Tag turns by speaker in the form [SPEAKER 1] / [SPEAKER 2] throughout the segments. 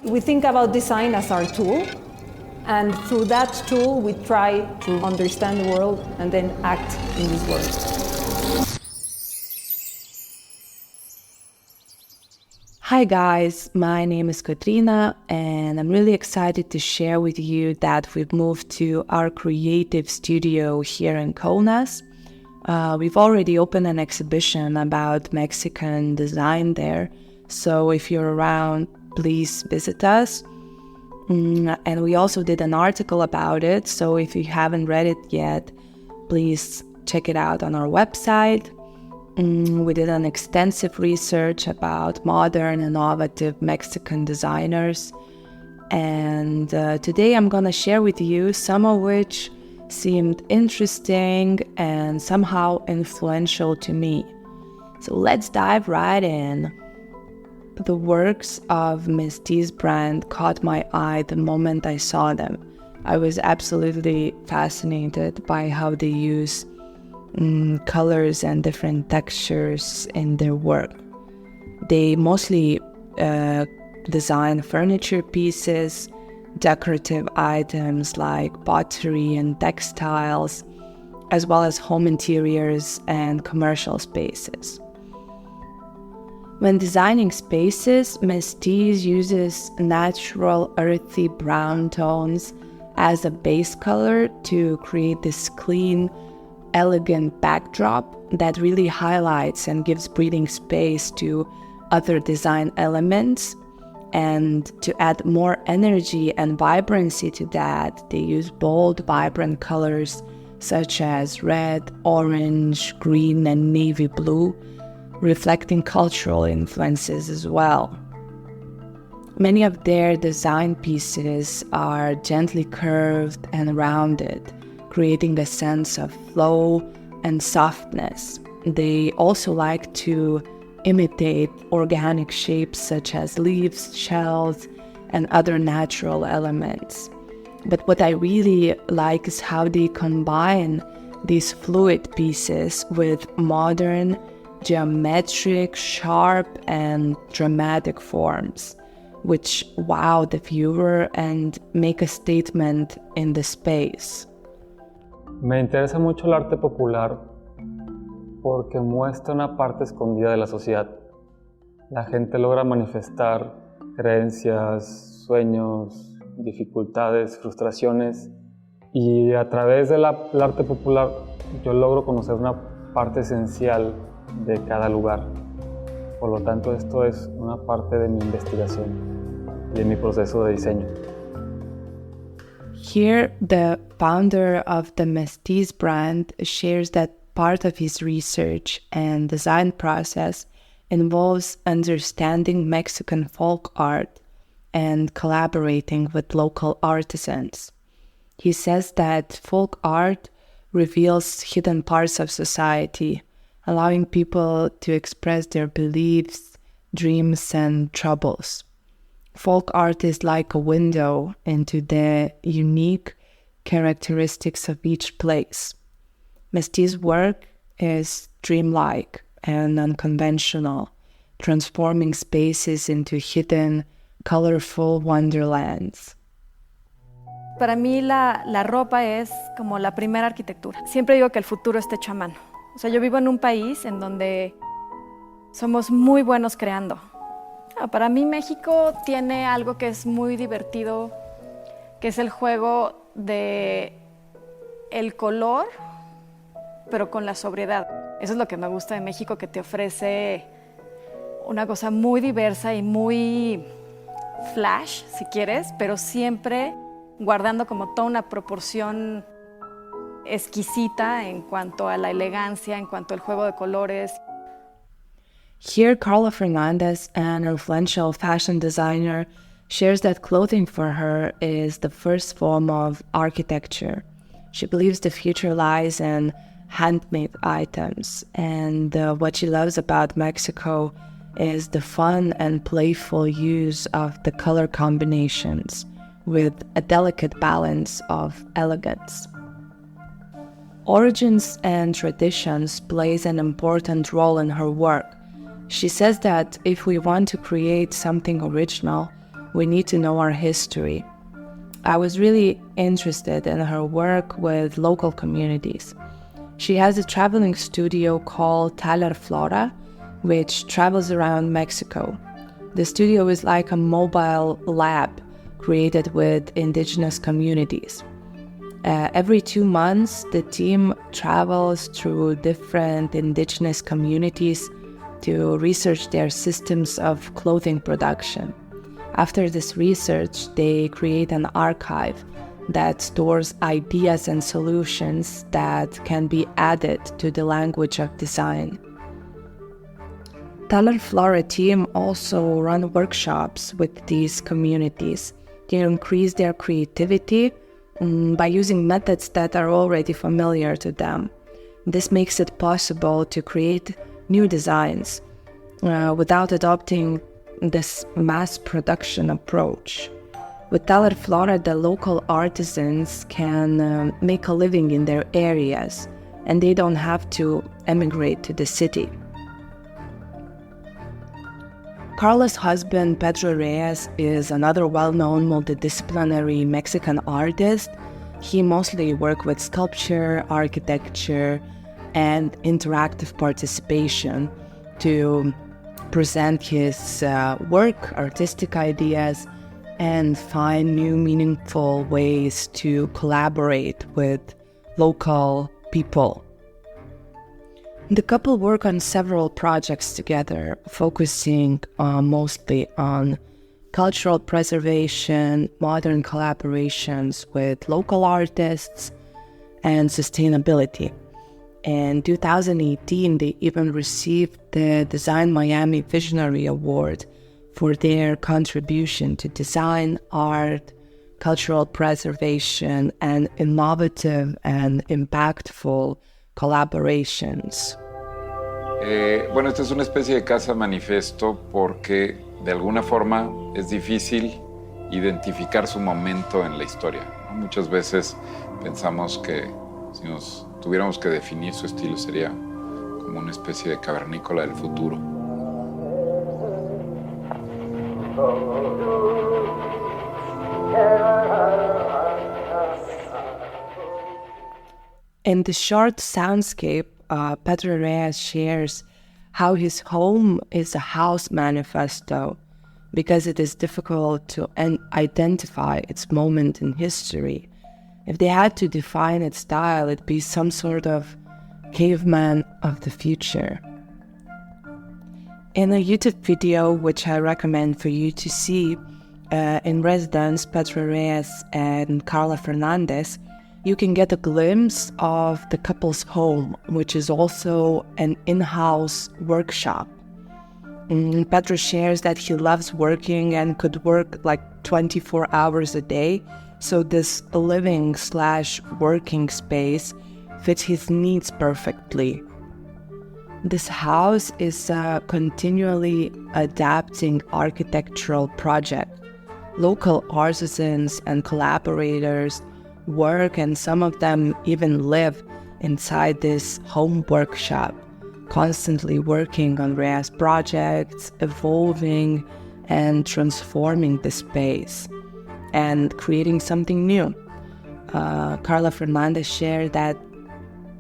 [SPEAKER 1] We think about design as our tool, and through that tool we try to understand the world and then act in this world.
[SPEAKER 2] Hi guys, my name is Katrina and I'm really excited to share with you that we've moved to our creative studio here in Kaunas. We've already opened an exhibition about Mexican design there, so if you're around, please visit us. And we also did an article about it, so if you haven't read it yet, please check it out on our website. We did an extensive research about modern, innovative Mexican designers, and today I'm gonna share with you some of which seemed interesting and somehow influential to me. So let's dive right in. The works of Miss T's brand caught my eye the moment I saw them. I was absolutely fascinated by how they use colors and different textures in their work. They mostly design furniture pieces, decorative items like pottery and textiles, as well as home interiors and commercial spaces. When designing spaces, Miss T uses natural earthy brown tones as a base color to create this clean, elegant backdrop that really highlights and gives breathing space to other design elements. And to add more energy and vibrancy to that, they use bold, vibrant colors such as red, orange, green, and navy blue, reflecting cultural influences as well. Many of their design pieces are gently curved and rounded, creating a sense of flow and softness. They also like to imitate organic shapes such as leaves, shells, and other natural elements. But what I really like is how they combine these fluid pieces with modern, geometric, sharp, and dramatic forms, which wow the viewer and make a statement in the space.
[SPEAKER 3] Me interesa mucho el arte popular porque muestra una parte escondida de la sociedad. La gente logra manifestar creencias, sueños, dificultades, frustraciones, y a través del arte popular yo logro conocer una parte esencial de cada lugar. Por lo tanto, esto es una parte de mi investigación y de mi proceso de diseño.
[SPEAKER 2] Here, the founder of the Miss T's brand shares that part of his research and design process involves understanding Mexican folk art and collaborating with local artisans. He says that folk art reveals hidden parts of society, allowing people to express their beliefs, dreams, and troubles. Folk art is like a window into the unique characteristics of each place. Miss T's work is dreamlike and unconventional, transforming spaces into hidden, colorful wonderlands.
[SPEAKER 4] Para mí la ropa es como la primera arquitectura. Siempre digo que el futuro está hecho a mano. O sea, yo vivo en un país en donde somos muy buenos creando. Para mí México tiene algo que es muy divertido, que es el juego de el color, pero con la sobriedad. Eso es lo que me gusta de México, que te ofrece una cosa muy diversa y muy flash, si quieres, pero siempre guardando como toda una proporción exquisita en cuanto a la elegancia, en cuanto al juego de colores.
[SPEAKER 2] Here, Carla Fernandez, an influential fashion designer, shares that clothing for her is the first form of architecture. She believes the future lies in handmade items, and what she loves about Mexico is the fun and playful use of the color combinations with a delicate balance of elegance. Origins and traditions plays an important role in her work. She says that if we want to create something original, We need to know our history. I was really interested in her work with local communities. She has a traveling studio called Taller Flora, which travels around Mexico. The studio is like a mobile lab created with indigenous communities. Every 2 months, the team travels through different indigenous communities to research their systems of clothing production. After this research, they create an archive that stores ideas and solutions that can be added to the language of design. Taller Flora team also run workshops with these communities to increase their creativity by using methods that are already familiar to them. This makes it possible to create new designs without adopting this mass production approach. With Taller Flora, the local artisans can make a living in their areas, and they don't have to emigrate to the city. Carla's husband, Pedro Reyes, is another well-known multidisciplinary Mexican artist. He mostly works with sculpture, architecture, and interactive participation to present his work, artistic ideas, and find new meaningful ways to collaborate with local people. The couple work on several projects together, focusing mostly on cultural preservation, modern collaborations with local artists, and sustainability. In 2018, they even received the Design Miami Visionary Award for their contribution to design, art, cultural preservation, and innovative and impactful collaborations.
[SPEAKER 5] Bueno, esta es una especie de casa manifiesto porque de alguna forma es difícil identificar su momento en la historia, ¿no? Muchas veces pensamos que si nos tuviéramos que definir su estilo sería como una especie de cavernícola del futuro.
[SPEAKER 2] In the short soundscape, Pedro Reyes shares how his home is a house manifesto because it is difficult to identify its moment in history. If they had to define its style, it'd be some sort of caveman of the future. In a YouTube video, which I recommend for you to see, in residence, Pedro Reyes and Carla Fernandez, you can get a glimpse of the couple's home, which is also an in-house workshop. Pedro shares that he loves working and could work like 24 hours a day, so this living/working space fits his needs perfectly. This house is a continually adapting architectural project. Local artisans and collaborators work, and some of them even live inside this home workshop, constantly working on Reyes projects, evolving and transforming the space and creating something new. Carla Fernandez shared that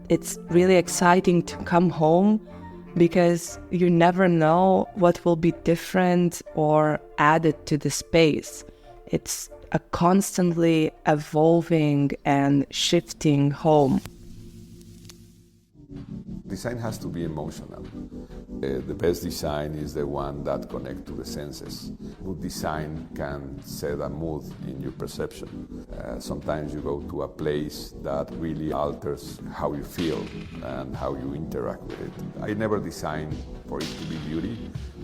[SPEAKER 2] it's really exciting to come home because you never know what will be different or added to the space. It's a constantly evolving and shifting home.
[SPEAKER 6] Design has to be emotional. The best design is the one that connects to the senses. Good design can set a mood in your perception. Sometimes you go to a place that really alters how you feel and how you interact with it. I never design for it to be beauty,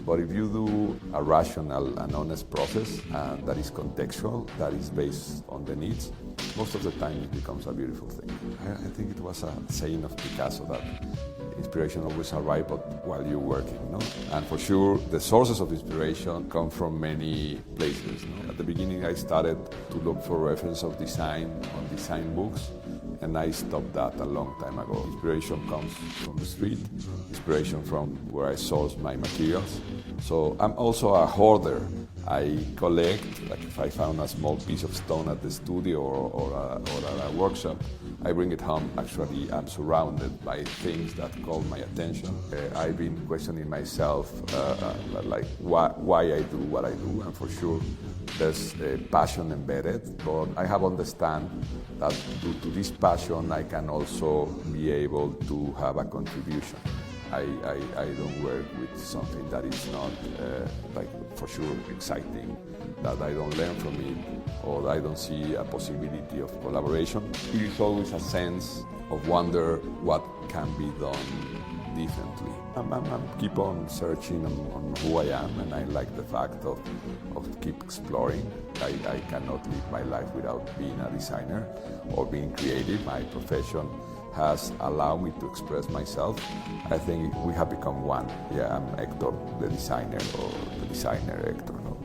[SPEAKER 6] but if you do a rational and honest process that is contextual, that is based on the needs, most of the time it becomes a beautiful thing. I think it was a saying of Picasso that inspiration always arrives while you're working, no? And for sure, the sources of inspiration come from many places. No? At the beginning, I started to look for reference of design on design books, and I stopped that a long time ago. Inspiration comes from the street, inspiration from where I source my materials. So I'm also a hoarder. I collect, like if I found a small piece of stone at the studio or at a workshop, I bring it home. Actually, I'm surrounded by things that call my attention. I've been questioning myself, like why I do what I do, and for sure there's a passion embedded, but I have understand that due to this passion I can also be able to have a contribution. I don't work with something that is not, like for sure exciting, that I don't learn from it, or I don't see a possibility of collaboration. It is always a sense of wonder what can be done differently. I'm keep on searching on who I am, and I like the fact of keep exploring. I cannot live my life without being a designer or being creative. My profession has allowed me to express myself. I think we have become one. Yeah, I'm Hector, the designer, or the designer Hector. No?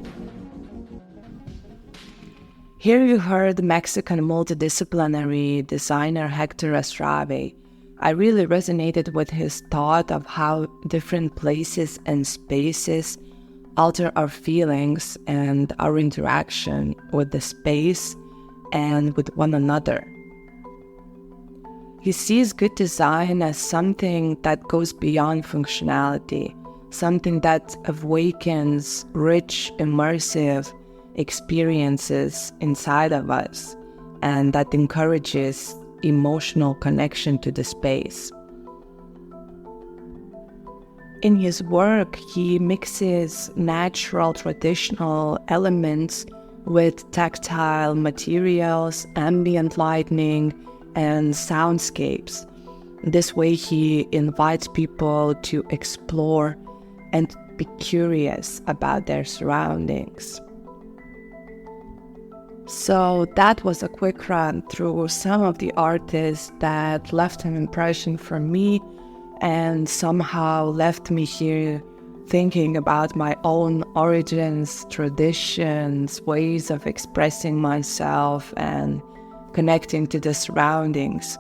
[SPEAKER 2] Here you heard Mexican multidisciplinary designer Hector Estrave. I really resonated with his thought of how different places and spaces alter our feelings and our interaction with the space and with one another. He sees good design as something that goes beyond functionality, something that awakens rich, immersive experiences inside of us, and that encourages emotional connection to the space. In his work, he mixes natural, traditional elements with tactile materials, ambient lighting, and soundscapes. This way he invites people to explore and be curious about their surroundings. So that was a quick run through some of the artists that left an impression for me and somehow left me here thinking about my own origins, traditions, ways of expressing myself and connecting to the surroundings.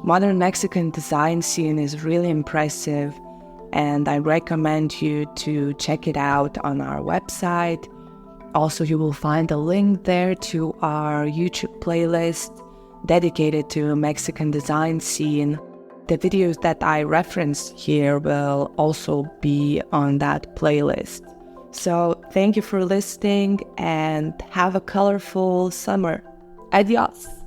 [SPEAKER 2] Modern Mexican design scene is really impressive, and I recommend you to check it out on our website. Also, you will find a link there to our YouTube playlist dedicated to Mexican design scene. The videos that I referenced here will also be on that playlist. So thank you for listening and have a colorful summer. Adiós!